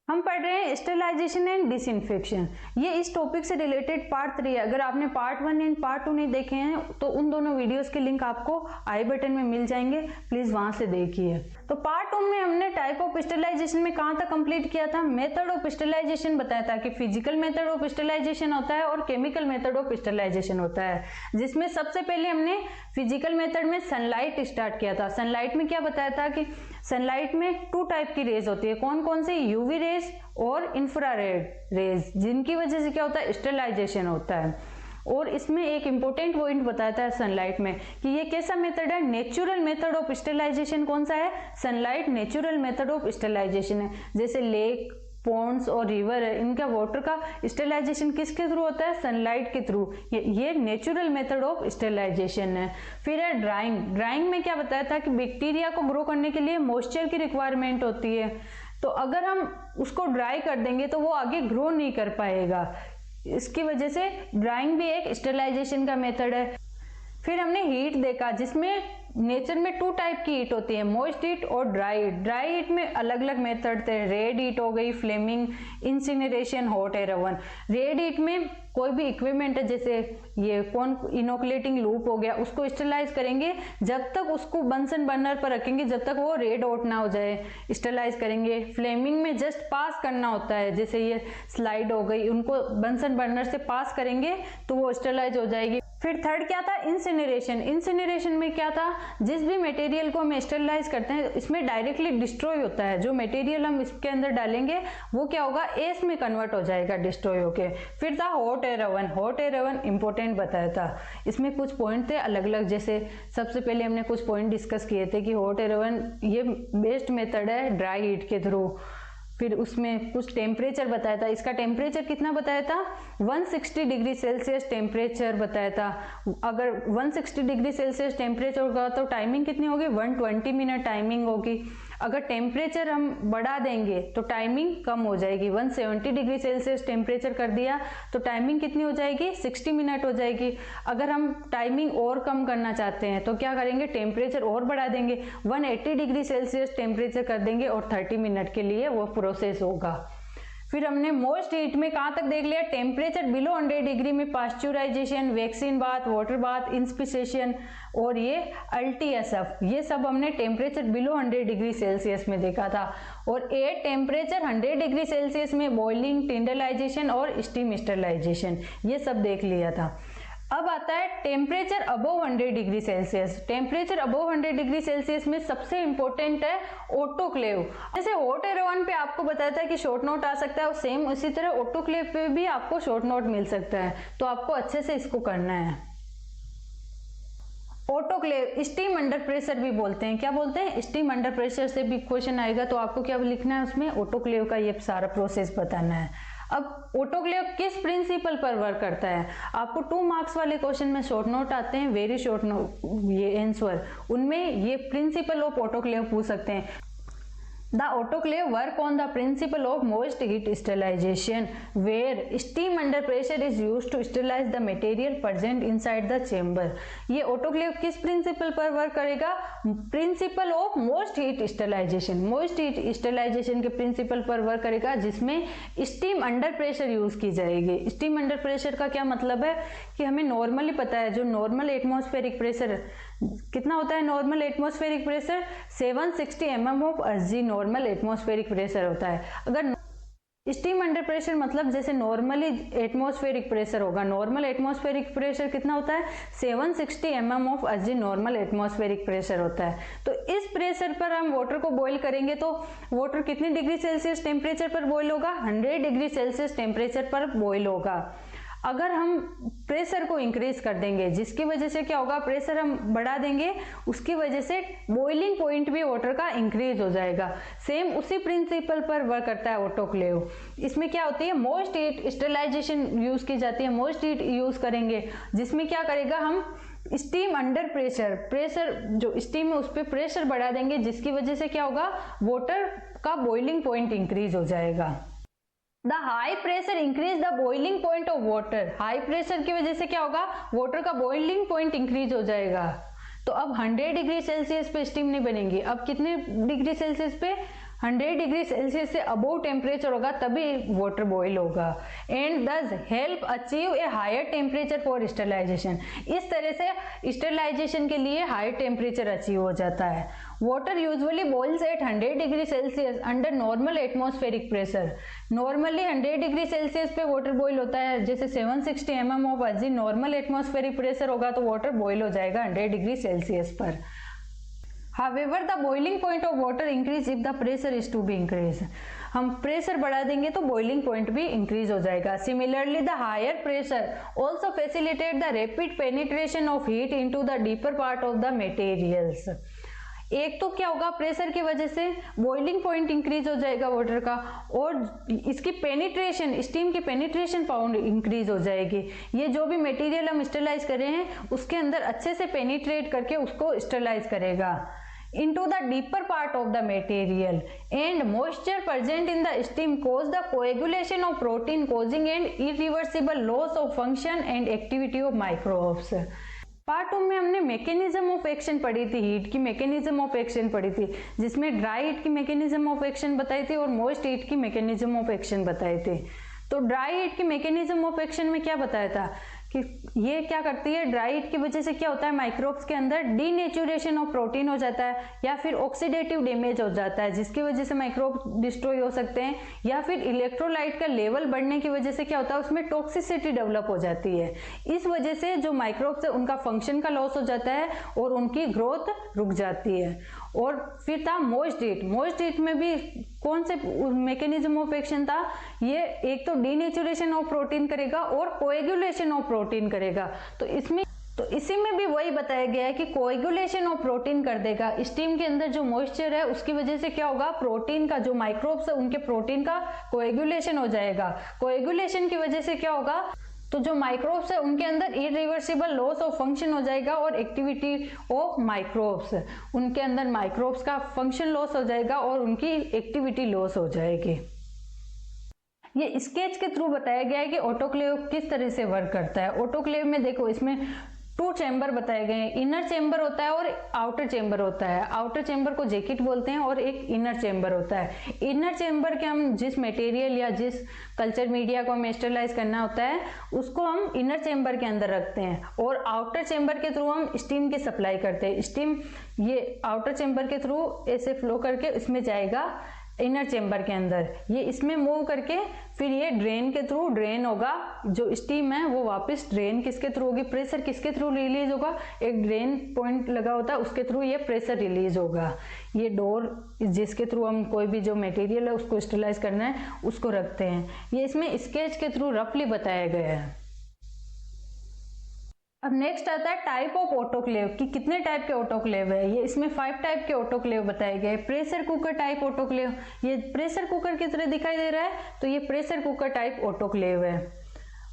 हम पढ़ रहे हैं स्टेरिलाइजेशन एंड डिसइंफेक्शन। ये इस टॉपिक से रिलेटेड पार्ट 3 है। अगर आपने पार्ट 1 एंड पार्ट 2 नहीं देखे हैं तो उन दोनों वीडियोस के लिंक आपको आई बटन में मिल जाएंगे, प्लीज वहां से देखिए। तो पार्ट 1 में हमने टाइप ऑफ स्टेरिलाइजेशन में कहां तक कंप्लीट किया था, मेथड ऑफ स्टेरिलाइजेशन बताया था कि फिजिकल मेथड ऑफ स्टेरिलाइजेशन होता है और केमिकल मेथड ऑफ स्टेरिलाइजेशन होता है, जिसमें सबसे पहले हमने फिजिकल मेथड में सनलाइट स्टार्ट किया था। सनलाइट में क्या बताया था कि सनलाइट में 2 टाइप की रेज होती है। कौन कौन सी? यूवी रेज और इंफ्रारेड रेज, जिनकी वजह से क्या होता है, स्टेरिलाइजेशन होता है। और इसमें एक इंपॉर्टेंट पॉइंट बताता है सनलाइट में कि ये कैसा मेथड है, नेचुरल मेथड ऑफ स्टेरिलाइजेशन। कौन सा है? Sunlight natural method of sterilization है। जैसे लेक, पॉन्ड्स और रिवर है, इनका वाटर का स्टेरिलाइजेशन किसके थ्रू होता है? सनलाइट के थ्रू। ये नेचुरल मेथड ऑफ स्टेरिलाइजेशन है। फिर है ड्राइंग। ड्राइंग में क्या बताया था कि बैक्टीरिया को ग्रो करने के लिए मॉइस्चर की रिक्वायरमेंट होती है, तो अगर हम उसको ड्राई कर देंगे तो वो आगे ग्रो नहीं कर पाएगा। इसकी वजह से ड्राइंग भी एक स्टेरिलाइजेशन का मेथड है। फिर हमने हीट देखा, जिसमें नेचर में 2 टाइप की हीट होती है, मॉइस्ट हीट और ड्राई हीट। ड्राई हीट में अलग अलग मेथड थे, रेड हीट हो गई, flaming, incineration, hot air oven. Red heat में कोई भी इक्विपमेंट है, जैसे ये कौन इनोकुलेटिंग लूप हो गया, उसको स्टेरिलाइज करेंगे जब तक उसको बंसन बर्नर पर रखेंगे जब तक वो रेड हॉट ना हो जाए, स्टेरिलाइज करेंगे। फ्लेमिंग में जस्ट पास करना होता है, जैसे ये स्लाइड हो गई, उनको बंसन बर्नर से पास करेंगे तो वो स्टेरिलाइज हो जाएगी। फिर थर्ड क्या था? इंसिनरेशन। इंसिनरेशन में क्या था, जिस भी मटेरियल को हम स्टेरिलाइज करते हैं इसमें डायरेक्टली डिस्ट्रॉय होता है। जो मटेरियल हम इसके अंदर डालेंगे वो क्या होगा, एस में कन्वर्ट हो जाएगा डिस्ट्रॉय होके। फिर था hot air oven. Hot air oven important बताया था। इसमें कुछ पॉइंट थे अलग अलग, जैसे सबसे पहले हमने कुछ पॉइंट डिस्कस किए थे कि हॉट एयर ओवन ये बेस्ट मेथड है ड्राई हीट के थ्रू। फिर उसमें कुछ टेम्परेचर बताया था। इसका टेम्परेचर कितना बताया था? 160 डिग्री सेल्सियस टेम्परेचर बताया था। अगर 160 डिग्री सेल्सियस टेम्परेचर होगा तो टाइमिंग कितनी होगी? 120 मिनट टाइमिंग होगी। अगर टेम्परेचर हम बढ़ा देंगे तो टाइमिंग कम हो जाएगी। 170 डिग्री सेल्सियस टेम्परेचर कर दिया तो टाइमिंग कितनी हो जाएगी? 60 मिनट हो जाएगी। अगर हम टाइमिंग और कम करना चाहते हैं तो क्या करेंगे? टेम्परेचर और बढ़ा देंगे, 180 डिग्री सेल्सियस टेम्परेचर कर देंगे और 30 मिनट के लिए वो प्रोसेस होगा। फिर हमने मोस्ट हीट में कहां तक देख लिया? टेम्परेचर बिलो 100 डिग्री में pasteurisation, vaccine bath, water bath, inspissation और ये अल्टीएसएफ, ये सब हमने टेम्परेचर बिलो 100 डिग्री सेल्सियस में देखा था। और एट टेम्परेचर 100 डिग्री सेल्सियस में बॉइलिंग, टिंडलाइजेशन और स्टीम स्टेरिलाइजेशन, ये सब देख लिया था। अब आता है temperature above 100 degree Celsius. Temperature above 100 degree Celsius में सबसे इंपॉर्टेंट है ऑटोक्लेव। जैसे हॉट एयर ओवन पे आपको बताया था कि शॉर्ट नोट आ सकता है, और सेम उसी तरह ऑटोक्लेव पे भी आपको शॉर्ट नोट मिल सकता है, तो आपको अच्छे से इसको करना है। ऑटोक्लेव स्टीम अंडर प्रेशर भी बोलते हैं। क्या बोलते हैं? स्टीम अंडर प्रेशर से भी क्वेश्चन आएगा, तो आपको क्या लिखना है उसमें? ऑटोक्लेव का ये सारा प्रोसेस बताना है। अब ऑटोक्लेव किस प्रिंसिपल पर वर्क करता है? आपको 2 मार्क्स वाले क्वेश्चन में शॉर्ट नोट आते हैं, वेरी शॉर्ट नोट, ये आंसर, उनमें ये प्रिंसिपल ऑफ ऑटोक्लेव पूछ सकते हैं। The autoclave work on the principle of moist heat sterilization, where steam under pressure is used to sterilize the material present inside the chamber. ये autoclave किस principle पर work करेगा? Principle of moist heat sterilization. Moist heat sterilization के principle पर work करेगा, जिसमें steam under pressure use की जाएगी। स्टीम अंडर प्रेशर का क्या मतलब है कि हमें नॉर्मली पता है जो नॉर्मल एटमॉस्फेरिक प्रेशर कितना होता है? Normal atmospheric pressure 760 mm of अर्जी नॉर्मल एटमॉस्फेरिक प्रेशर होता है। अगर स्टीम अंडर प्रेशर मतलब जैसे नॉर्मली एटमॉस्फेरिक प्रेशर होगा, नॉर्मल एटमॉस्फेरिक प्रेशर कितना होता है? 760 mm ऑफ अर्जी नॉर्मल एटमॉस्फेरिक प्रेशर होता है। तो इस प्रेशर पर हम वाटर को बॉईल करेंगे तो वाटर कितनी डिग्री सेल्सियस टेम्परेचर पर बॉईल होगा? 100 डिग्री सेल्सियस टेम्परेचर पर बॉईल होगा। अगर हम प्रेशर को इंक्रीज कर देंगे, जिसकी वजह से क्या होगा, प्रेशर हम बढ़ा देंगे, उसकी वजह से बॉइलिंग पॉइंट भी वाटर का इंक्रीज हो जाएगा। सेम उसी प्रिंसिपल पर वर्क करता है ऑटोक्लेव। इसमें क्या होती है? मोस्ट हीट स्टेरिलाइजेशन यूज की जाती है। मोस्ट हीट यूज करेंगे, जिसमें क्या करेगा, हम स्टीम अंडर प्रेशर, प्रेशर जो स्टीम है उस पर प्रेशर बढ़ा देंगे, जिसकी वजह से क्या होगा, वाटर का बॉइलिंग पॉइंट इंक्रीज हो जाएगा। The high pressure increase the boiling point of water. High pressure की वजह से क्या होगा, वाटर का बॉइलिंग पॉइंट इंक्रीज हो जाएगा। तो अब 100 डिग्री सेल्सियस पे स्टीम नहीं बनेगी, अब कितने डिग्री सेल्सियस पे, 100 डिग्री सेल्सियस से अबोव टेम्परेचर होगा तभी वाटर बॉईल होगा। And this help achieve a higher temperature for sterilization. इस तरह से स्टरलाइजेशन के लिए हायर टेम्परेचर अचीव हो जाता है। Water usually boils at 100 degree Celsius under normal atmospheric pressure. Normally 100 degree Celsius पे वाटर बॉईल होता है, जैसे 760 mm ऑफ अर्जी नॉर्मल एटमॉस्फेरिक प्रेशर होगा तो वाटर बॉईल हो जाएगा 100 डिग्री सेल्सियस पर। However, the boiling point of water increase if the pressure is to be increased. हम प्रेशर बढ़ा देंगे तो बॉइलिंग पॉइंट भी इंक्रीज हो जाएगा। Similarly the higher pressure also facilitate the rapid penetration of heat into the deeper part of the materials. एक तो क्या होगा, प्रेशर की वजह से बॉइलिंग पॉइंट इंक्रीज हो जाएगा वाटर का, और इसकी पेनिट्रेशन, स्टीम की पेनिट्रेशन पावर इंक्रीज हो जाएगी। ये जो भी मटेरियल हम स्टरलाइज कर रहे हैं उसके अंदर अच्छे से पेनिट्रेट करके उसको स्टरलाइज करेगा into the deeper part of the material, and moisture present in the steam cause the coagulation of protein causing an irreversible loss of function and activity of microbes. Part 2 में हमने mechanism of action पढ़ी थी, heat की mechanism of action पढ़ी थी, जिसमें dry heat की mechanism of action बताई थी और मॉइस्ट हीट की मैकेनिज्म ऑफ एक्शन बताई थी। तो ड्राई हीट की मैकेनिज्म ऑफ एक्शन में क्या बताया था कि ये क्या करती है, ड्राई हीट की वजह से क्या होता है, माइक्रोब्स के अंदर डीनेचुरेशन ऑफ प्रोटीन हो जाता है या फिर ऑक्सीडेटिव डैमेज हो जाता है, जिसकी वजह से माइक्रोब डिस्ट्रॉय हो सकते हैं, या फिर इलेक्ट्रोलाइट का लेवल बढ़ने की वजह से क्या होता है, उसमें टॉक्सिसिटी डेवलप हो जाती है। इस वजह से जो माइक्रोब्स है उनका फंक्शन का लॉस हो जाता है और उनकी ग्रोथ रुक जाती है। और फिर था मोइस्ट हीट। मोइस्ट हीट में भी कौन से मैकेनिज्म ऑफ एक्शन था, ये एक तो डीनेचुरेशन ऑफ प्रोटीन करेगा और कोएगुलेशन ऑफ प्रोटीन करेगा। तो इसी में भी वही बताया गया है कि कोएगुलेशन ऑफ प्रोटीन कर देगा। स्टीम के अंदर जो मॉइस्चर है उसकी वजह से क्या होगा, प्रोटीन का जो माइक्रोब्स है उनके प्रोटीन का कोएगुलेशन हो जाएगा। कोएगुलेशन की वजह से क्या होगा, तो जो माइक्रोब्स है उनके अंदर इरिवर्सिबल लॉस ऑफ फंक्शन हो जाएगा और एक्टिविटी ऑफ माइक्रोब्स, उनके अंदर माइक्रोब्स का फंक्शन लॉस हो जाएगा और उनकी एक्टिविटी लॉस हो जाएगी। ये स्केच के थ्रू बताया गया है कि ऑटोक्लेव किस तरह से वर्क करता है। ऑटोक्लेव में देखो, इसमें 2 चैम्बर बताए गए हैं, इनर चैम्बर होता है और आउटर चैम्बर होता है। आउटर चैम्बर को जैकेट बोलते हैं और एक इनर चैम्बर होता है। इनर चैम्बर के हम जिस मटेरियल या जिस कल्चर मीडिया को हमें स्टरलाइज करना होता है उसको हम इनर चैम्बर के अंदर रखते हैं, और आउटर चैम्बर के थ्रू हम स्टीम की सप्लाई करते हैं। स्टीम ये आउटर चैम्बर के थ्रू ऐसे फ्लो करके इसमें जाएगा इनर चैम्बर के अंदर, ये इसमें मूव करके फिर ये ड्रेन के थ्रू ड्रेन होगा। जो स्टीम है वो वापस ड्रेन किसके थ्रू होगी, प्रेशर किसके थ्रू रिलीज होगा, एक ड्रेन पॉइंट लगा होता है उसके थ्रू ये प्रेशर रिलीज होगा। ये डोर जिसके थ्रू हम कोई भी जो मटेरियल है उसको स्टरलाइज करना है उसको रखते हैं। ये इसमें स्केच के थ्रू रफली बताया गया है। अब नेक्स्ट आता है टाइप ऑफ ऑटोक्लेव कि कितने टाइप के ऑटोक्लेव है। ये इसमें 5 टाइप के ऑटोक्लेव बताए गए। प्रेशर कुकर टाइप ऑटोक्लेव, ये प्रेशर कुकर की तरह दिखाई दे रहा है तो ये प्रेशर कुकर टाइप ऑटोक्लेव है।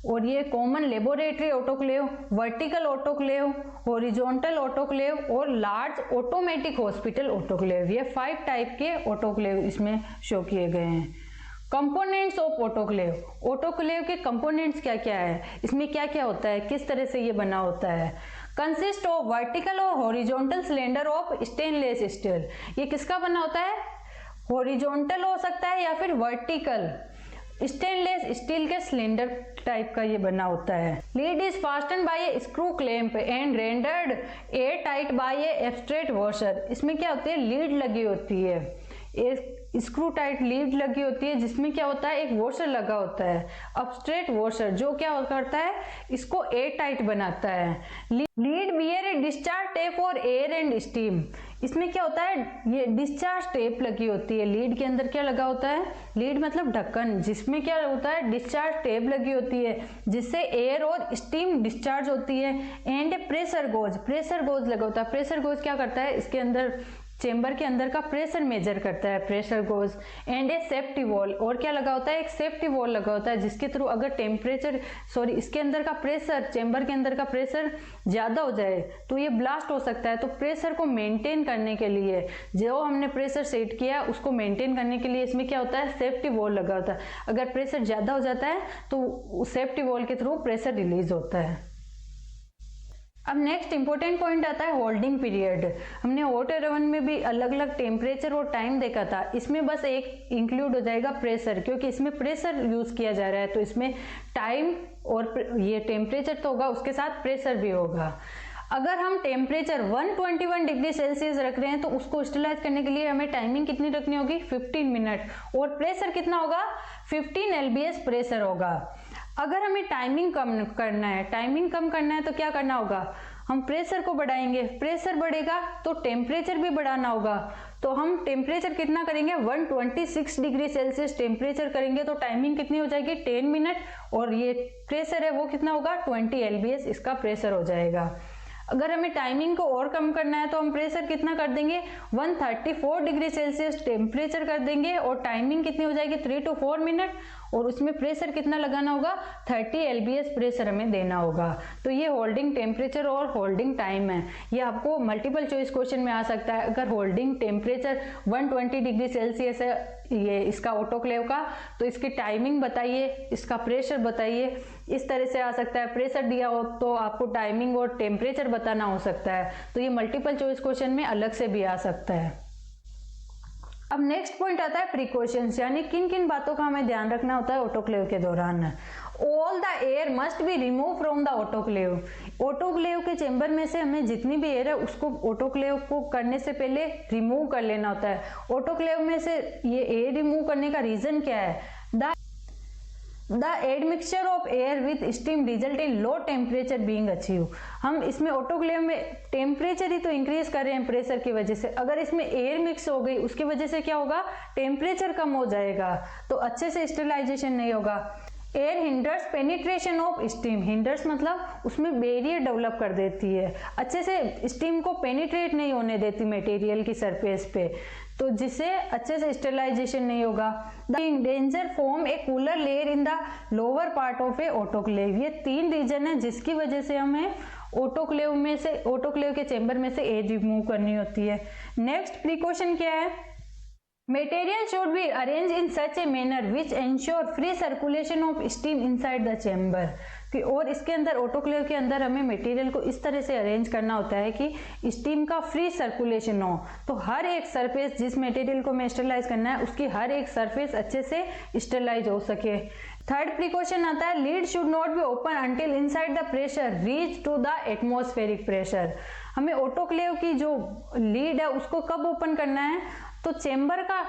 और ये common laboratory autoclave, vertical autoclave, horizontal autoclave और लार्ज ऑटोमेटिक हॉस्पिटल ऑटोक्लेव, ये 5 टाइप के ऑटोक्लेव इसमें शो किए गए हैं। कंपोनेंट्स ऑफ ऑटोक्लेव, ऑटोक्लेव के कंपोनेंट्स क्या क्या है, इसमें क्या क्या होता है, किस तरह से ये बना होता है। कंसिस्ट ऑफ वर्टिकल और horizontal cylinder of stainless steel, ये किसका बना होता है, हॉरिजॉन्टल हो सकता है या फिर वर्टिकल स्टेनलेस स्टील के सिलेंडर टाइप का ये बना होता है। Lid is fasten by a screw clamp and rendered air tight by a एब्स्ट्रेट वॉशर। इसमें क्या होती है, लीड लगी होती है, एक स्क्रू टाइट लीड लगी होती है जिसमें क्या होता है, एक वॉशर लगा होता है अपस्ट्रेट वॉशर, जो क्या करता है इसको एयर टाइट बनाता है। लीड बियर ए डिस्चार्ज टेप और एयर एंड स्टीम, इसमें क्या होता है, ये डिस्चार्ज टेप लगी होती है। लीड के अंदर क्या लगा होता है, लीड मतलब ढक्कन, जिसमें क्या होता है डिस्चार्ज टेप लगी होती है जिससे एयर और स्टीम डिस्चार्ज होती है। And pressure goes, pressure goes लगा होता है। प्रेशर गोज क्या करता है, इसके अंदर चेंबर के अंदर का प्रेशर मेजर करता है, pressure goes. And A safety wall, और क्या लगा होता है, एक सेफ्टी वॉल लगा होता है जिसके थ्रू अगर इसके अंदर का प्रेशर, चेंबर के अंदर का प्रेशर ज्यादा हो जाए तो ये ब्लास्ट हो सकता है। तो प्रेशर को मेंटेन करने के लिए, जो हमने प्रेशर सेट किया उसको मेंटेन करने के लिए इसमें क्या होता है, सेफ्टी वॉल लगा होता है। अगर प्रेशर ज्यादा हो जाता है तो सेफ्टी वॉल के थ्रू प्रेशर रिलीज होता है। अब नेक्स्ट इंपॉर्टेंट पॉइंट आता है होल्डिंग पीरियड। हमने हॉट एयर ओवन में भी अलग अलग टेम्परेचर और टाइम देखा था, इसमें बस एक इंक्लूड हो जाएगा प्रेशर, क्योंकि इसमें प्रेशर यूज किया जा रहा है, तो इसमें टाइम और ये टेम्परेचर तो होगा, उसके साथ प्रेशर भी होगा। अगर हम टेम्परेचर 121 डिग्री सेल्सियस रख रहे हैं तो उसको स्टेरिलाइज करने के लिए हमें टाइमिंग कितनी रखनी होगी, 15 मिनट, और प्रेशर कितना होगा, 15 LBS प्रेशर होगा। अगर हमें टाइमिंग कम करना है तो क्या करना होगा, हम प्रेशर को बढ़ाएंगे, प्रेशर बढ़ेगा तो टेम्परेचर भी बढ़ाना होगा, तो हम टेम्परेचर कितना करेंगे, 126 डिग्री सेल्सियस टेम्परेचर करेंगे, तो टाइमिंग कितनी हो जाएगी, 10 मिनट, और ये प्रेशर है वो कितना होगा, 20 LBS इसका प्रेशर हो जाएगा। अगर हमें टाइमिंग को और कम करना है तो हम प्रेशर कितना कर देंगे, 134 डिग्री सेल्सियस टेम्परेचर कर देंगे, और टाइमिंग कितनी हो जाएगी, 3 to 4 मिनट, और उसमें प्रेशर कितना लगाना होगा, 30 LBS प्रेशर हमें देना होगा। तो ये होल्डिंग टेम्परेचर और होल्डिंग टाइम है, ये आपको मल्टीपल चॉइस क्वेश्चन में आ सकता है। अगर होल्डिंग टेम्परेचर 120 डिग्री सेल्सियस है ये इसका ऑटोक्लेव का, तो इसकी टाइमिंग बताइए, इसका प्रेशर बताइए, इस तरह से आ सकता है। प्रेशर दिया हो तो आपको टाइमिंग और टेम्परेचर बताना हो सकता है, तो ये मल्टीपल चॉइस क्वेश्चन में अलग से भी आ सकता है। अब नेक्स्ट पॉइंट आता है प्रिकॉशंस, यानी किन किन बातों का हमें ध्यान रखना होता है ऑटोक्लेव के दौरान। All the air must be remove from the autoclave. Autoclave के चेंबर में से हमें जितनी भी एयर है उसको ऑटोक्लेव को करने से पहले रिमूव कर लेना होता है। ऑटोक्लेव में से ये एयर रिमूव करने का रीजन क्या है, the admixture of air with steam result in low temperature being achieve. हम इसमें ऑटोक्लेव में टेम्परेचर ही तो इंक्रीज कर रहे हैं प्रेशर की वजह से, अगर इसमें एयर मिक्स हो गई उसकी वजह से क्या होगा, टेम्परेचर कम हो जाएगा, तो अच्छे से स्टेरिलाइजेशन नहीं होगा। Air hinders penetration of steam, hinders मतलब उसमें बैरियर डेवलप कर देती है, अच्छे से स्टीम को पेनिट्रेट नहीं होने देती मटेरियल की सरफेस पे, तो जिससे अच्छे से स्टेरिलाइजेशन नहीं होगा। The danger form A cooler layer in the lower part of A autoclave. ये 3 रीजन है जिसकी वजह से हमें ऑटोक्लेव के चेंबर में से एयर रिमूव करनी होती है। नेक्स्ट प्रिकॉशन क्या है, Material should be arranged in such a manner which ensure free circulation of steam inside the chamber। और इसके अंदर ऑटोक्लेव के अंदर हमें मटेरियल को इस तरह से अरेंज करना होता है कि स्टीम का फ्री सर्कुलेशन हो, तो हर एक सरफेस जिस मटेरियल को हमें स्टेरिलाइज करना है उसकी हर एक सरफेस अच्छे से स्टेरिलाइज हो सके। थर्ड प्रिकॉशन आता है, lid should not be open until inside the pressure reach to the atmospheric pressure. हमें ऑटोक्लेव की जो लीड है उसको कब ओपन करना है, तो चेंबर का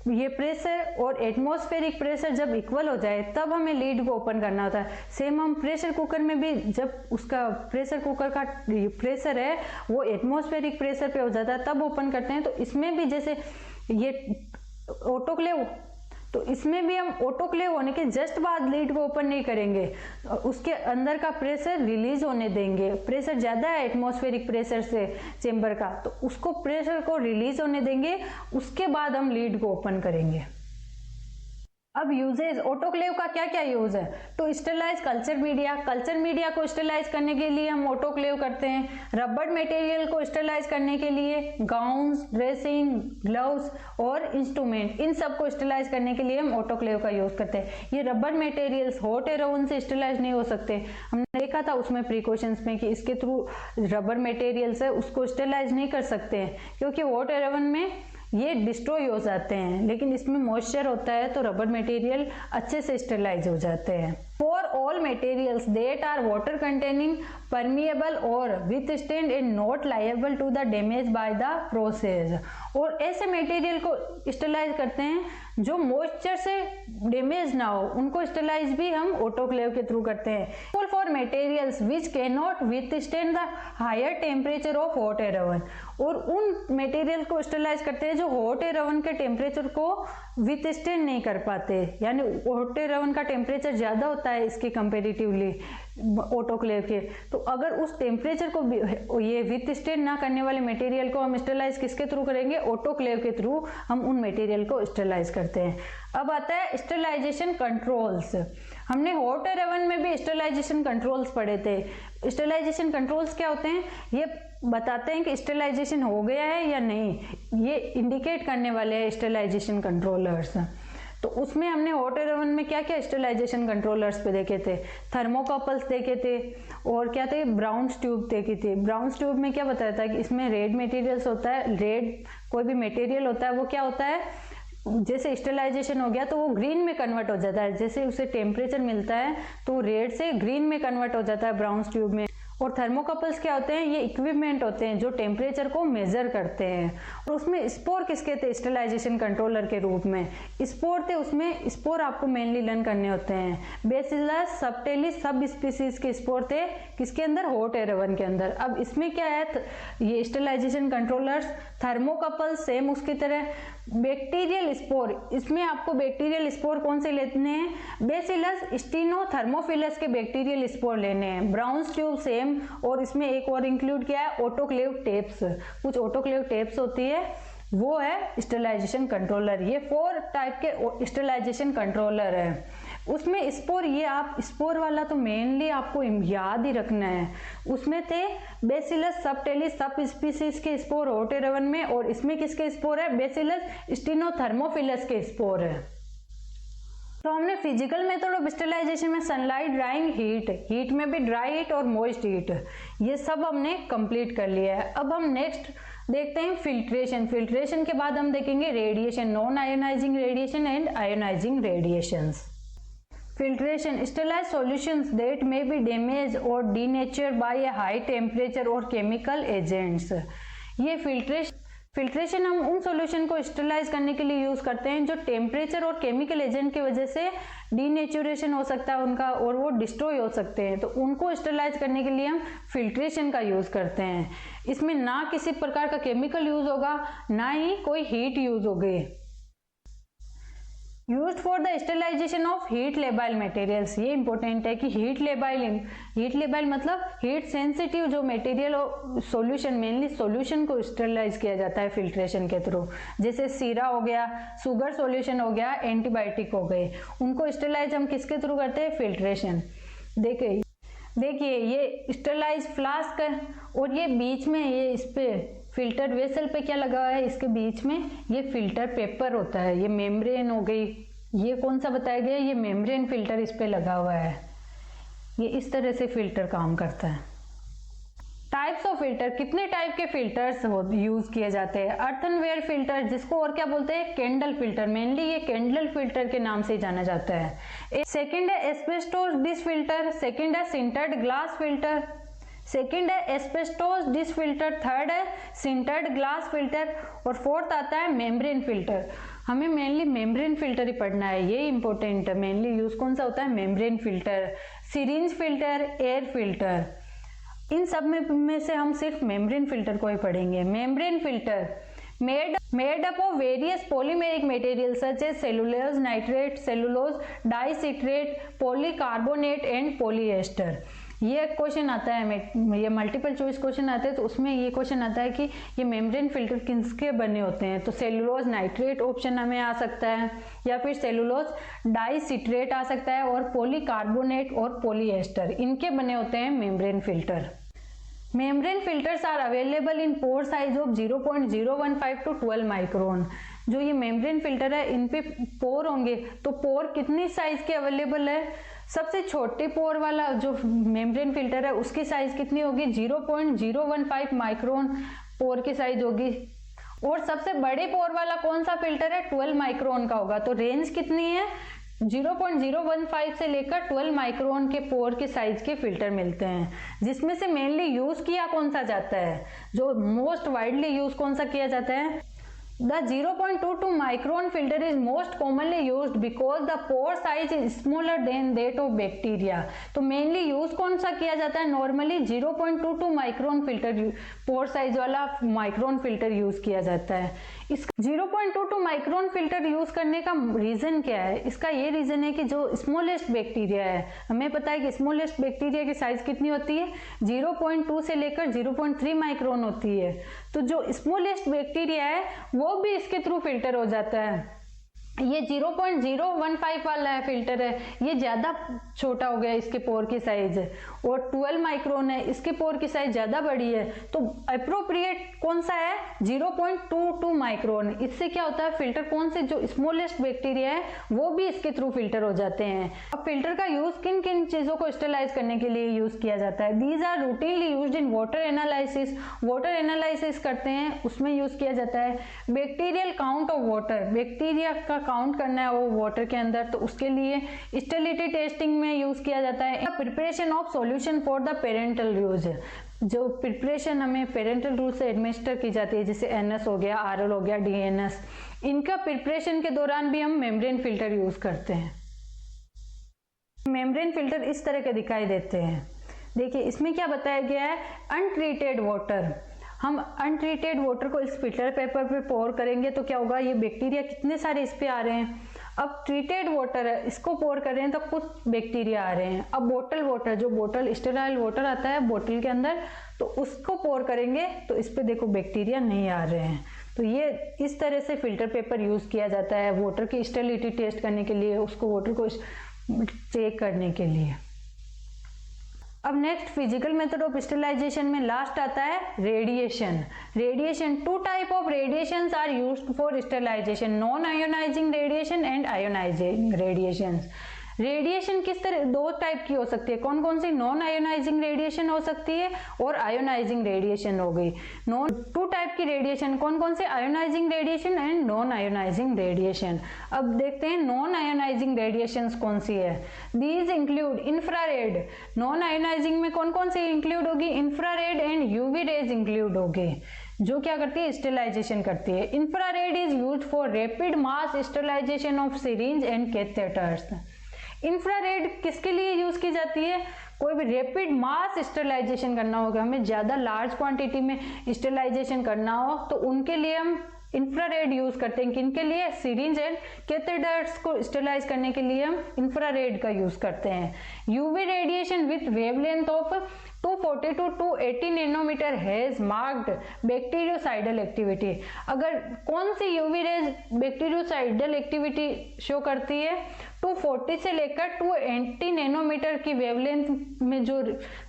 ये प्रेशर और एटमॉस्फेरिक प्रेशर जब इक्वल हो जाए तब हमें लीड को ओपन करना होता है। सेम हम प्रेशर कुकर में भी जब उसका प्रेशर कुकर का प्रेशर है वो एटमॉस्फेरिक प्रेशर पे हो जाता है तब ओपन करते हैं, तो इसमें भी जैसे ये ऑटोक्लेव, तो इसमें भी हम ऑटोक्लेव होने के जस्ट बाद लीड को ओपन नहीं करेंगे, उसके अंदर का प्रेशर रिलीज होने देंगे। प्रेशर ज्यादा है एटमॉस्फेरिक प्रेशर से चेंबर का, तो उसको प्रेशर को रिलीज होने देंगे, उसके बाद हम लीड को ओपन करेंगे। अब यूजेज, ऑटोक्लेव का क्या क्या यूज है, तो sterilise culture media, culture media को स्टेरिलाइज करने के लिए हम ऑटोक्लेव करते हैं। रबर मटेरियल को स्टेरिलाइज करने के लिए गाउन्स, ड्रेसिंग, ग्लव्स और इंस्ट्रूमेंट, इन सब को स्टेरिलाइज करने के लिए हम ऑटोक्लेव का यूज करते हैं। ये rubber materials hot air oven से स्टेरिलाइज नहीं हो सकते, हमने देखा था उसमें प्रिकॉशंस में कि इसके थ्रू रबर मटेरियल्स है उसको स्टेरिलाइज नहीं कर सकते हैं क्योंकि हॉट एयर ओवन में ये डिस्ट्रॉय हो जाते हैं, लेकिन इसमें मॉइस्चर होता है तो रबर मटेरियल अच्छे से स्टेरिलाइज हो जाते हैं। For all materials that are water containing, permeable और withstand and not liable to the damage by the process, और ऐसे मटेरियल को स्टेरिलाइज करते हैं जो मॉइस्चर से डैमेज ना हो, उनको स्टेरिलाइज भी हम ऑटोक्लेव के थ्रू करते हैं। For materials which can not withstand the higher temperature of hot air oven, और उन मटेरियल को स्टेरिलाइज करते हैं जो हॉट एयर ओवन के टेम्परेचर को विथस्टैंड नहीं कर पाते, यानी हॉट एयर ओवन का टेम्परेचर ज्यादा होता है इसके कंपेरेटिवली ऑटोक्लेव के, तो अगर उस टेम्परेचर को ये विथस्टैंड ना करने वाले मटेरियल को हम स्टेरिलाइज किसके थ्रू करेंगे, ऑटोक्लेव के थ्रू हम उन मटेरियल को स्टेरिलाइज करते हैं। अब आता है स्टेरिलाइजेशन कंट्रोल्स। हमने हॉट एयर ओवन में भी स्टेरिलाइजेशन कंट्रोल्स पढ़े थे। स्टेरिलाइजेशन कंट्रोल्स क्या होते हैं, ये बताते हैं कि स्टेरिलाइजेशन हो गया है या नहीं, ये इंडिकेट करने वाले हैं स्टेरिलाइजेशन कंट्रोलर्स। तो उसमें हमने हॉट एयर ओवन में क्या क्या स्टेरिलाइजेशन कंट्रोलर्स पे देखे थे, थर्मोकपल्स देखे थे, और क्या थे, ब्राउन्स ट्यूब देखी थी। ब्राउन्स ट्यूब में क्या बताया था कि इसमें रेड मटेरियल्स होता है, रेड कोई भी मटेरियल होता है वो क्या होता है, जैसे स्टेरिलाइजेशन हो गया तो वो ग्रीन में कन्वर्ट हो जाता है, जैसे उसे टेम्परेचर मिलता है तो रेड से ग्रीन में कन्वर्ट हो जाता है ब्राउन्स ट्यूब में। और थर्मोकपल्स क्या होते हैं, ये इक्विपमेंट होते हैं जो टेम्परेचर को मेजर करते हैं। और उसमें स्पोर किसके थे स्टेरिलाइजेशन कंट्रोलर के रूप में, स्पोर थे, उसमें स्पोर आपको मेनली लर्न करने होते हैं। बेसिलस सबटिलिस सब स्पीसीज के स्पोर थे किसके अंदर, हॉट एयर ओवन के अंदर। अब इसमें क्या है, ये स्टेरिलाइजेशन कंट्रोलर्स, थर्मोकपल सेम उसकी तरह। बैक्टीरियल स्पोर, इसमें आपको बैक्टीरियल स्पोर कौन से लेने हैं, बेसिलस स्टीनोथर्मोफिलस के बैक्टीरियल स्पोर लेने हैं। ब्राउन्स ट्यूब सेम, और इसमें एक और इंक्लूड किया है ऑटोक्लेव टेप्स, कुछ ऑटोक्लेव टेप्स होती है, वो है स्टेरिलाइजेशन कंट्रोलर। ये 4 टाइप के स्टेरिलाइजेशन कंट्रोलर है। उसमें स्पोर, ये आप स्पोर वाला तो मेनली आपको याद ही रखना है। उसमें थे बेसिलस सबटिलिस सब स्पीसीज के स्पोर हॉट एयर ओवन में, और इसमें किसके स्पोर है, बेसिलस स्टीनोथर्मोफिलस के स्पोर है। तो हमने फिजिकल मेथड ऑफ स्टेरिलाइजेशन में सनलाइट, ड्राइंग, हीट में भी ड्राई हीट और मॉइस्ट हीट, ये सब हमने कंप्लीट कर लिया है। अब हम नेक्स्ट देखते हैं फिल्ट्रेशन। फिल्ट्रेशन के बाद हम देखेंगे radiation, non ionizing radiation and ionizing radiations. Filtration, sterilized solutions that may be damaged or denatured by a high temperature or chemical agents। ये फिल्ट्रेशन हम उन सॉल्यूशन को स्टेरिलाइज करने के लिए यूज करते हैं जो टेम्परेचर और केमिकल एजेंट की वजह से डीनेचुरेशन हो सकता है उनका, और वो डिस्ट्रॉय हो सकते हैं, तो उनको स्टेरिलाइज करने के लिए हम फिल्ट्रेशन का यूज करते हैं। इसमें ना किसी प्रकार का केमिकल यूज होगा, ना ही कोई हीट यूज होगी। Used for the sterilization of heat labile materials, ये इंपॉर्टेंट है कि हीट लेबाइल मतलब हीट सेंसिटिव जो मटेरियल सॉल्यूशन, मेनली सॉल्यूशन को स्टेरिलाइज किया जाता है फिल्ट्रेशन के थ्रू। जैसे सीरा हो गया, शुगर सॉल्यूशन हो गया, एंटीबायोटिक हो गए, उनको स्टेरिलाइज हम किसके थ्रू करते हैं, फिल्ट्रेशन। देखिए ये स्टेरिलाइज फ्लास्क है, और ये बीच में ये इस पे फिल्टर वेसल पे क्या लगा हुआ है, इसके बीच में ये फिल्टर पेपर होता है, ये मेम्ब्रेन हो गई, ये कौन सा बताया गया, ये मेम्ब्रेन फिल्टर इस पे लगा हुआ है। ये इस तरह से फिल्टर काम करता है। टाइप्स ऑफ फिल्टर, कितने टाइप के फिल्टर्स यूज किए जाते हैं। अर्थनवेयर फिल्टर, जिसको और क्या बोलते हैं, कैंडल फिल्टर, मेनली ये कैंडल फिल्टर के नाम से जाना जाता है। सेकंड है एस्बेस्टोस डिश फिल्टर, सेकंड है सिंटर्ड ग्लास फिल्टर, सेकंड है एस्बेस्टोस डिश फिल्टर, थर्ड है सिंटर्ड ग्लास फिल्टर, और फोर्थ आता है मेम्ब्रेन फिल्टर। हमें मेनली मेम्ब्रेन फिल्टर ही पढ़ना है, ये इंपॉर्टेंट है। मेनली यूज कौन सा होता है, membrane filter, syringe filter, air filter, इन सब में से हम सिर्फ मेम्ब्रेन फिल्टर को ही पढ़ेंगे। Membrane filter made up of various polymeric materials such as cellulose nitrate, cellulose dicitrate, polycarbonate and polyester। ये क्वेश्चन आता है, ये मल्टीपल चॉइस क्वेश्चन आते हैं, तो उसमें ये क्वेश्चन आता है कि ये मेम्ब्रेन फिल्टर किसके बने होते हैं, तो सेलुलोज नाइट्रेट ऑप्शन हमें आ सकता है, या फिर सेलुलोज डाइसिट्रेट आ सकता है, और पॉलीकार्बोनेट और पॉलीएस्टर, इनके बने होते हैं membrane filter. Membrane filters are available in pore size of 0.015 to 12 micron. जो ये मेम्ब्रेन फिल्टर है, इन पे पोर होंगे, तो पोर कितनी साइज के अवेलेबल है, सबसे छोटे पोर वाला जो मेम्ब्रेन फिल्टर है उसकी साइज कितनी होगी, 0.015 माइक्रोन पोर की साइज होगी। और सबसे बड़े पोर वाला कौन सा फिल्टर है, 12 माइक्रोन का होगा। तो रेंज कितनी है, 0.015 से लेकर 12 माइक्रोन के पोर के साइज के फिल्टर मिलते हैं, जिसमें से मेनली यूज किया कौन सा जाता है, जो मोस्ट वाइडली यूज कौन सा किया जाता है, The 0.22 micron filter is most commonly used because the pore size is smaller than that of bacteria। तो मेनली यूज कौन सा किया जाता है, normally 0.22 micron filter, pore size वाला माइक्रोन फिल्टर यूज किया जाता है। इस 0.22 माइक्रोन फिल्टर यूज करने का रीजन क्या है, इसका ये रीजन है कि जो स्मॉलेस्ट बैक्टीरिया है, हमें पता है कि स्मॉलेस्ट बैक्टीरिया की साइज कितनी होती है, 0.2 से लेकर 0.3 माइक्रोन होती है। तो जो स्मॉलेस्ट बैक्टीरिया है वो भी इसके थ्रू फिल्टर हो जाता है। ये 0.015 वाला है फिल्टर है, ये ज्यादा छोटा हो गया इसके पोर की साइज, और 12 माइक्रोन है, इसके पोर की साइज ज्यादा बड़ी है, तो अप्रोप्रिएट कौन सा है 0.22 माइक्रोन। इससे क्या होता है, फिल्टर कौन से जो स्मॉलेस्ट बैक्टीरिया है वो भी इसके थ्रू फिल्टर हो जाते हैं। अब फिल्टर का यूज किन किन चीजों को स्टेरलाइज करने के लिए यूज किया जाता है। These are routinely used in water analysis, water analysis करते हैं उसमें यूज किया जाता है। Bacterial count of water, bacteria का काउंट करना है वो वाटर के अंदर, तो उसके लिए स्टेरिलिटी टेस्टिंग में यूज किया जाता है। Preparation of solution for the parental use, जो प्रिपरेशन हमें पेरेंटल रूट से एडमिनिस्टर की जाती है, जैसे एनएस हो गया, आरएल हो गया, डीएनएस, इनका प्रिपरेशन के दौरान भी हम मेम्ब्रेन फिल्टर यूज करते हैं। मेम्ब्रेन फिल्टर इस तरह के दिखाई देते हैं। देखिए इसमें क्या बताया गया है, अनट्रीटेड वाटर, हम अनट्रीटेड वाटर को इस फिल्टर पेपर पे पोर करेंगे तो क्या होगा, ये बैक्टीरिया कितने सारे इस पे आ रहे हैं। अब ट्रीटेड वाटर है, इसको पोर कर रहे हैं तो कुछ बैक्टीरिया आ रहे हैं। अब बोतल वाटर, जो बोतल स्टेराइल वाटर आता है बोतल के अंदर, तो उसको पोर करेंगे तो इस पे देखो बैक्टीरिया नहीं आ रहे हैं। तो ये इस तरह से फिल्टर पेपर यूज किया जाता है वाटर की स्टेरिलिटी टेस्ट करने के लिए, उसको वाटर को चेक करने के लिए। अब next physical method of sterilization में लास्ट आता है radiation. Radiation, two type of radiations are used for sterilization, non ionizing radiation and ionizing radiation. Radiation किस तरह, दो टाइप की हो सकती है, कौन कौन सी, नॉन आयोनाइजिंग रेडिएशन हो सकती है और आयोनाइजिंग रेडिएशन हो गई। नॉन, टू टाइप की रेडिएशन कौन कौन से, ionizing radiation and non ionizing radiation. अब देखते हैं नॉन आयोनाइजिंग रेडिएशन कौन सी है। These include infrared, non ionizing में कौन कौन सी इंक्लूड होगी, infrared and UV rays include होगी, जो क्या करती है, स्टेरिलाइजेशन करती है। Infrared is used for rapid mass sterilization of syringe and catheters. Infrared किसके लिए यूज की जाती है, कोई भी रैपिड मास स्टेरिलाइजेशन करना होगा, हमें ज्यादा लार्ज क्वांटिटी में स्टेरिलाइजेशन करना हो तो उनके लिए हम इंफ्रारेड यूज करते हैं। किनके लिए, सिरिंज एंड कैथेटर्स को स्टेरिलाइज करने के लिए हम इंफ्रारेड का यूज करते हैं। UV radiation with wavelength of 240 to 280 nanometre has marked bactericidal activity. अगर कौन सी UV rays bactericidal activity show करती है, 240 से लेकर 280 नैनोमीटर की वेवलेंथ में जो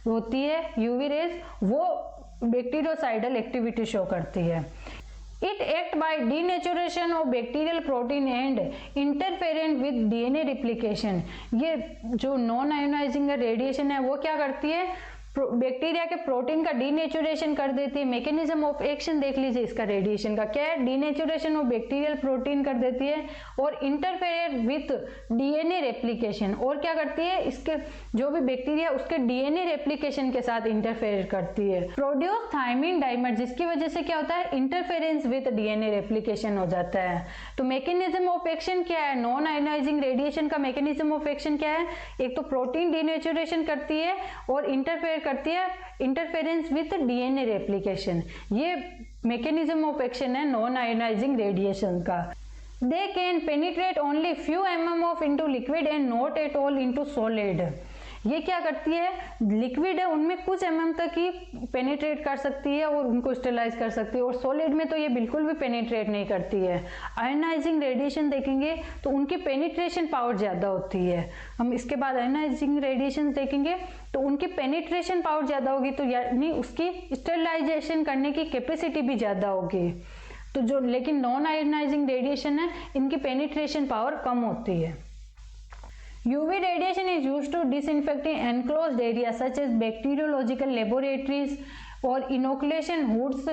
होती है यूवी रेज, वो बैक्टीरियोसाइडल एक्टिविटी शो करती है। It act by denaturation of bacterial protein and interference with DNA replication। ये जो नॉन आयोनाइजिंग रेडिएशन है वो क्या करती है, बैक्टीरिया के प्रोटीन का डीनेचुरेशन कर देती है। मैकेनिज्म ऑफ एक्शन देख लीजिए इसका रेडिएशन का क्या है, डीनेचुरेशन ऑफ बैक्टीरियल प्रोटीन कर देती है और इंटरफेयर विथ डीएनए रेप्लिकेशन, और क्या करती है, इसके जो भी बैक्टीरिया उसके डीएनए रेप्लिकेशन के साथ इंटरफेयर करती है। प्रोड्यूस थायमिन डाइमर, जिसकी वजह से क्या होता है, इंटरफेरेंस विथ डीएनए रेप्लिकेशन हो जाता है। तो मैकेनिज्म ऑफ एक्शन क्या है, नॉन आयोनाइजिंग रेडिएशन का मैकेनिज्म ऑफ एक्शन क्या है, एक तो प्रोटीन डीनेचुरेशन करती है और इंटरफेयर करती है, इंटरफेरेंस विथ डीएनए रेप्लिकेशन। ये मैकेनिज्म ऑफ एक्शन है नॉन आयोनाइजिंग रेडिएशन का। They can penetrate only few mm of into liquid and not at all into solid. ये क्या करती है, लिक्विड है उनमें कुछ mm तक ही पेनिट्रेट कर सकती है और उनको स्टेरिलाइज कर सकती है, और सॉलिड में तो ये बिल्कुल भी पेनिट्रेट नहीं करती है। आयोनाइजिंग रेडिएशन देखेंगे तो उनकी पेनिट्रेशन पावर ज्यादा होती है। हम इसके बाद आयोनाइजिंग रेडिएशन देखेंगे तो उनकी पेनिट्रेशन पावर ज्यादा होगी, तो यानी उसकी स्टेरिलाइजेशन करने की कैपेसिटी भी ज्यादा होगी। तो जो लेकिन नॉन आयोनाइजिंग रेडिएशन है इनकी पेनिट्रेशन पावर कम होती है। UV radiation is used to disinfecting enclosed areas such as bacteriological laboratories or inoculation hoods,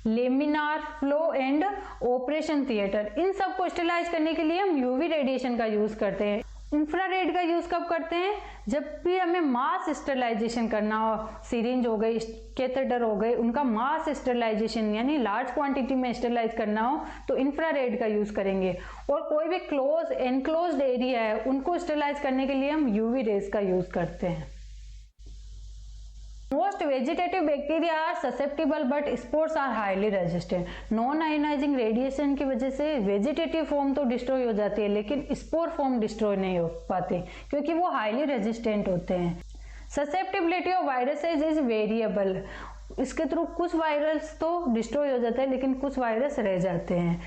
laminar flow and operation theater। इन सब को स्टेरिलाइज करने के लिए हम UV रेडिएशन का यूज करते हैं। इंफ्रारेड का यूज कब करते हैं, जब भी हमें मास स्टेरिलाइजेशन करना हो, सिरिंज हो गई, कैथेटर हो गए, उनका मास स्टेरिलाइजेशन यानी लार्ज क्वांटिटी में स्टेरिलाइज करना हो तो इंफ्रारेड का यूज करेंगे। और कोई भी क्लोज एनक्लोज्ड एरिया है उनको स्टेरिलाइज करने के लिए हम यूवी रेज का यूज करते हैं। Most vegetative bacteria are susceptible but spores are highly resistant। Non ionizing radiation की वजह से वेजिटेटिव फॉर्म तो डिस्ट्रॉय हो जाती है लेकिन स्पोर फॉर्म डिस्ट्रॉय नहीं हो पाते क्योंकि वो हाईली रेजिस्टेंट होते हैं। Susceptibility of viruses is variable. इसके थ्रू कुछ वायरस तो डिस्ट्रॉय हो जाते हैं लेकिन कुछ वायरस रह जाते हैं।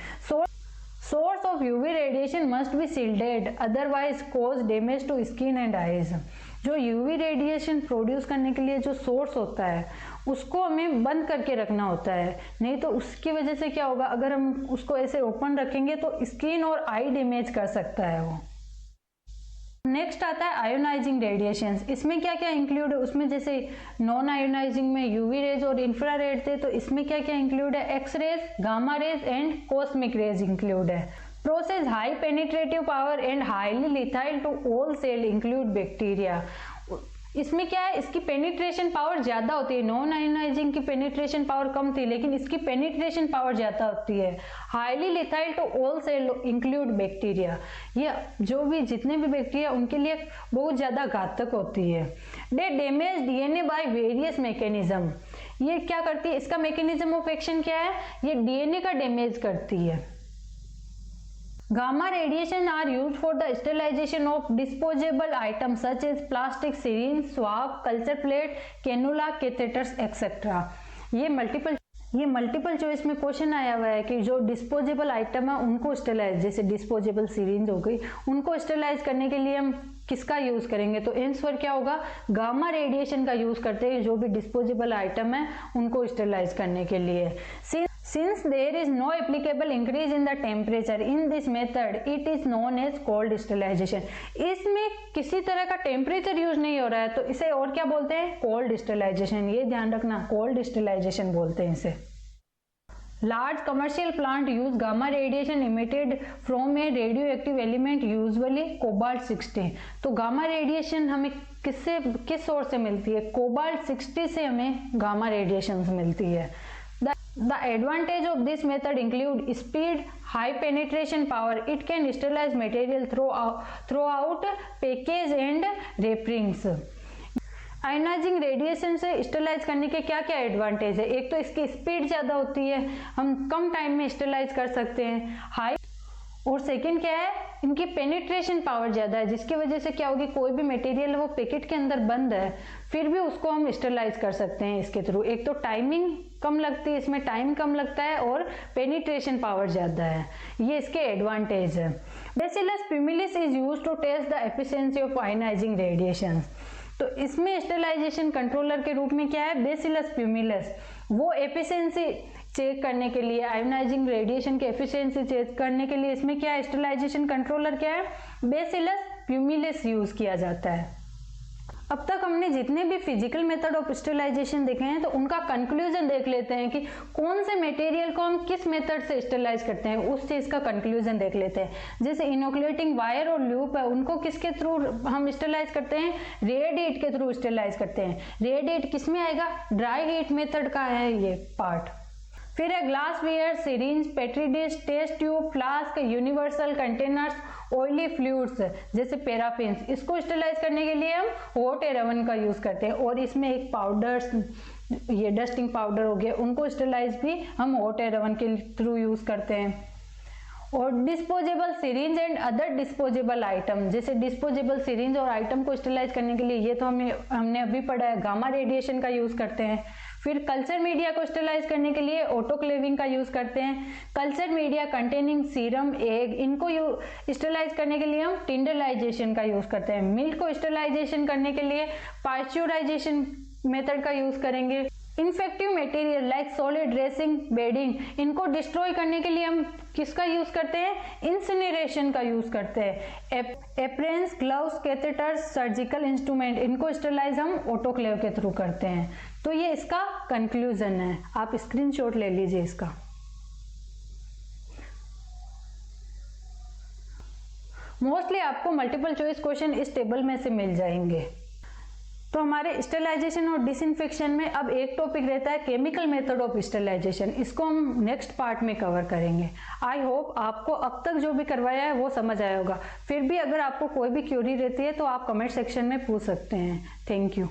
Source of UV radiation must be shielded otherwise cause damage to skin and eyes. जो यूवी रेडिएशन प्रोड्यूस करने के लिए जो सोर्स होता है उसको हमें बंद करके रखना होता है, नहीं तो उसकी वजह से क्या होगा, अगर हम उसको ऐसे ओपन रखेंगे तो स्किन और आई डैमेज कर सकता है वो। नेक्स्ट आता है आयोनाइजिंग रेडिएशंस। इसमें क्या क्या इंक्लूड है, उसमें जैसे नॉन आयोनाइजिंग में यूवी रेज और इंफ्रारेड थे, तो इसमें क्या क्या इंक्लूड है, X rays, gamma rays and cosmic rays include है। Process high penetrative power and highly lethal to all cell include bacteria. इसमें क्या है, इसकी पेनिट्रेशन पावर ज्यादा होती है। नॉन आयोनाइजिंग की पेनिट्रेशन पावर कम थी, लेकिन इसकी पेनिट्रेशन पावर ज्यादा होती है। Highly lethal to all cell include bacteria, ये जो भी जितने भी बैक्टीरिया उनके लिए बहुत ज्यादा घातक होती है। They damage DNA by various mechanism. ये क्या करती है, इसका मैकेनिज्म ऑफ एक्शन क्या है, ये डीएनए का डैमेज करती है। Gamma radiation are used for the sterilization of disposable items such as plastic syringe, swab, culture plate, cannula, catheters, etc. ये मल्टीपल चॉइस में क्वेश्चन आया हुआ है कि जो डिस्पोजेबल आइटम है उनको स्टेलाइज, जैसे डिस्पोजेबल सिरिंज हो गई, उनको स्टेलाइज करने के लिए हम किसका यूज करेंगे, तो आंसर क्या होगा, गामा रेडिएशन का यूज करते हैं जो भी डिस्पोजेबल आइटम है उनको स्टेलाइज करने के लिए। Since there is no applicable increase in the temperature in this method, it is known as cold sterilization. इसमें किसी तरह का टेम्परेचर यूज नहीं हो रहा है, तो इसे और क्या बोलते हैं, कोल्ड स्टेरिलाइजेशन। ये ध्यान रखना, कोल्ड स्टेरिलाइजेशन बोलते हैं इसे। Large commercial plant use gamma radiation emitted from A radio active element usually cobalt 60। तो गामा रेडिएशन हमें किस सोर्स से मिलती है, कोबाल्ट 60 से हमें गामा रेडिएशन मिलती है। The advantage of this method include speed, high penetration power. It can sterilize material throughout package and wrappings. Ionizing radiation से स्टेलाइज करने के क्या क्या एडवांटेज है, एक तो इसकी स्पीड ज्यादा होती है, हम कम टाइम में स्टेलाइज कर सकते हैं, हाई, और सेकंड क्या है, इनकी पेनिट्रेशन पावर ज्यादा है, जिसकी वजह से क्या होगी, कोई भी मटेरियल वो पैकेट के अंदर बंद है फिर भी उसको हम स्टेलाइज कर सकते हैं इसके थ्रू। एक तो टाइमिंग कम लगती है, इसमें टाइम कम लगता है, और पेनिट्रेशन पावर ज्यादा है, ये इसके एडवांटेज है। Bacillus pumilus is used to test the efficiency of ionising radiation. तो इसमें स्टेलाइजेशन कंट्रोलर के रूप में क्या है, बेसिलस प्यूमिलिस, वो एफिशिएंसी चेक करने के लिए, आयोनाइजिंग रेडिएशन की एफिशिएंसी चेक करने के लिए इसमें क्या है, स्टेलाइजेशन कंट्रोलर क्या है, बेसिलस प्यूमिलिस यूज किया जाता है। अब तक हमने जितने भी फिजिकल मेथड ऑफ स्टेरिलाइजेशन देखे हैं, तो उनका कंक्लूजन देख लेते हैं कि कौन से मटेरियल को हम किस मेथड से स्टेरिलाइज करते हैं, उस चीज का कंक्लूजन देख लेते हैं। जैसे इनोकुलेटिंग वायर और लूप है, उनको किसके थ्रू हम स्टेरिलाइज करते हैं, रेड हीट के थ्रू स्टेरिलाइज करते हैं। रेड हीट किसमें आएगा, ड्राई हीट मेथड का है ये पार्ट। फिर है glassware, syringe, petri dish, test tube, flask, universal containers, oily fluids जैसे पैराफिन, इसको स्टेरिलाइज करने के लिए हम हॉट एयर ओवन का यूज करते हैं। और इसमें एक पाउडर्स, ये डस्टिंग पाउडर हो गया, उनको स्टेरिलाइज भी हम हॉट एयर ओवन के थ्रू यूज करते हैं। और disposable syringe and other disposable item, जैसे डिस्पोजेबल सिरिंज और आइटम को स्टेरिलाइज करने के लिए, ये तो हमने अभी पढ़ा है, गामा रेडिएशन का यूज करते हैं। फिर कल्चर मीडिया को स्टेरिलाइज करने के लिए ऑटोक्लेविंग का यूज करते हैं। Culture media containing serum, egg, इनको स्टेरिलाइज करने के लिए हम टिंडरलाइजेशन का यूज करते हैं। मिल्क को स्टेरिलाइजेशन करने के लिए पास्चुराइजेशन मेथड का यूज करेंगे। Infective material like solid dressing, bedding, इनको डिस्ट्रॉय करने के लिए हम किसका यूज करते हैं, इंसिनरेशन का यूज करते हैं। एप्रेंस, ग्लव्स, कैथेटर्स, सर्जिकल इंस्ट्रूमेंट, इनको स्टेरिलाइज हम ऑटोक्लेव के थ्रू करते हैं। तो ये इसका कंक्लूजन है, आप स्क्रीनशॉट ले लीजिए इसका। मोस्टली आपको मल्टीपल चॉइस क्वेश्चन इस टेबल में से मिल जाएंगे। तो हमारे स्टेरिलाइजेशन और डिसइंफेक्शन में अब एक टॉपिक रहता है केमिकल मेथड ऑफ स्टेरिलाइजेशन, इसको हम नेक्स्ट पार्ट में कवर करेंगे। आई होप आपको अब तक जो भी करवाया है वो समझ आया होगा। फिर भी अगर आपको कोई भी क्यूरी रहती है तो आप कमेंट सेक्शन में पूछ सकते हैं। Thank you.